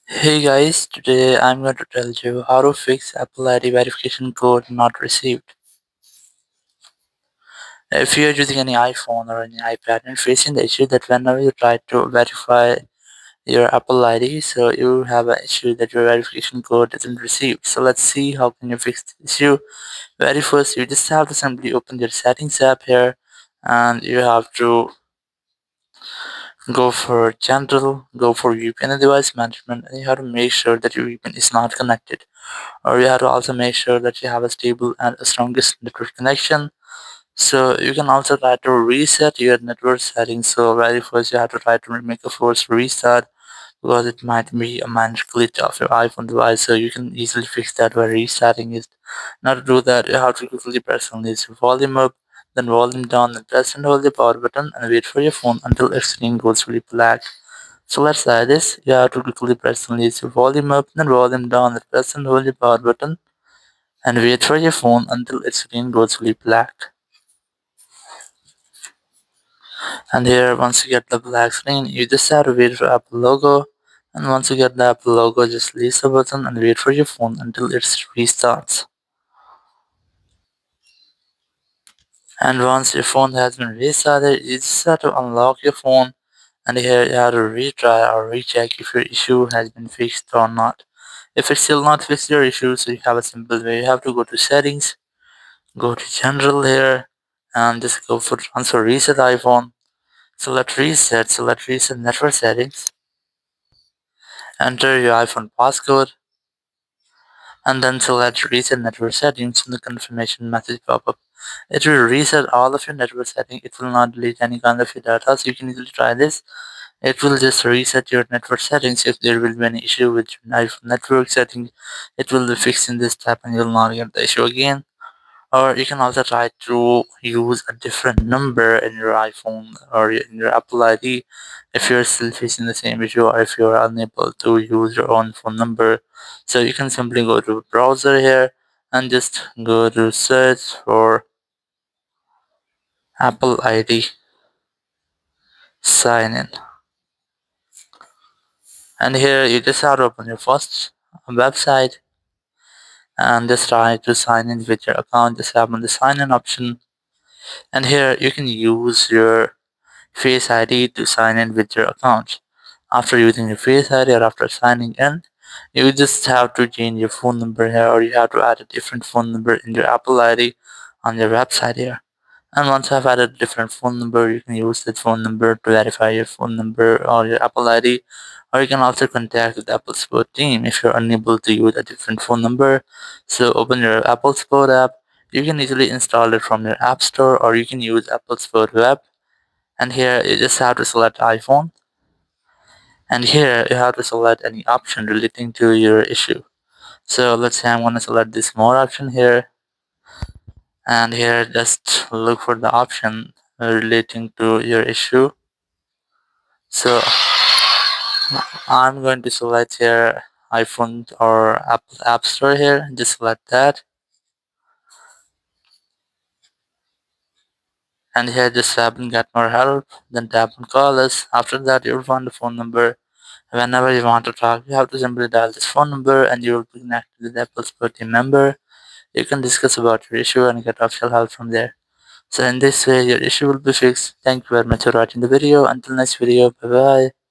Hey guys, today I'm going to tell you how to fix Apple ID verification code not received. If you're using any iPhone or any iPad and facing the issue that whenever you try to verify your Apple ID, so you have an issue that your verification code isn't received. So let's see how can you fix this issue. Very first, you just have to simply open your settings app here, and you have to go for general, go for VPN and device management, and you have to make sure that your VPN is not connected. Or you have to also make sure that you have a stable and a strongest network connection. So you can also try to reset your network settings. So very first you have to try to make a forced restart because it might be a minor glitch of your iPhone device. So you can easily fix that by restarting it. Now to do that, you have to quickly press on this volume up, then volume down, and press and hold the power button and wait for your phone until its screen goes fully black. So let's try this. You have to quickly press on this volume up, then volume down, and press and hold the power button and wait for your phone until its screen goes fully black. And here, once you get the black screen, you just have to wait for Apple logo. And once you get the Apple logo, just release the button and wait for your phone until it restarts. And once your phone has been restarted, you just have to unlock your phone. And here you have to retry or recheck if your issue has been fixed or not. If it's still not fixed your issue, so you have a simple way. You have to go to settings, go to general here, and just go for transfer reset iPhone. Select reset network settings, enter your iPhone passcode, and then select reset network settings and the confirmation message pop up. It will reset all of your network settings. It will not delete any kind of your data, so you can easily try this. It will just reset your network settings. If there will be any issue with your iPhone network setting, it will be fixed in this step and you'll not get the issue again. Or you can also try to use a different number in your iPhone or in your Apple ID if you're still facing the same issue or if you're unable to use your own phone number. So you can simply go to browser here and just go to search for Apple ID sign in. And here you just have to open your first website and just try to sign in with your account. Just tap on the sign in option. And here you can use your Face ID to sign in with your account. After using your Face ID or after signing in, you just have to change your phone number here or you have to add a different phone number in your Apple ID on your website here. And once you have added a different phone number, you can use that phone number to verify your phone number or your Apple ID. Or you can also contact the Apple Support team if you're unable to use a different phone number. So open your Apple Support app. You can easily install it from your App Store or you can use Apple Support Web. And here you just have to select iPhone, and here you have to select any option relating to your issue. So let's say I'm going to select this more option here, and here just look for the option relating to your issue. So I'm going to select here iPhone or Apple App Store here. Just select that, and here just tap on get more help, then tap on call us. After that you'll find the phone number. Whenever you want to talk, you have to simply dial this phone number and you will be connected with the Apple Support team member. You can discuss about your issue and get official help from there. So in this way, your issue will be fixed. Thank you very much for watching the video. Until next video, bye bye.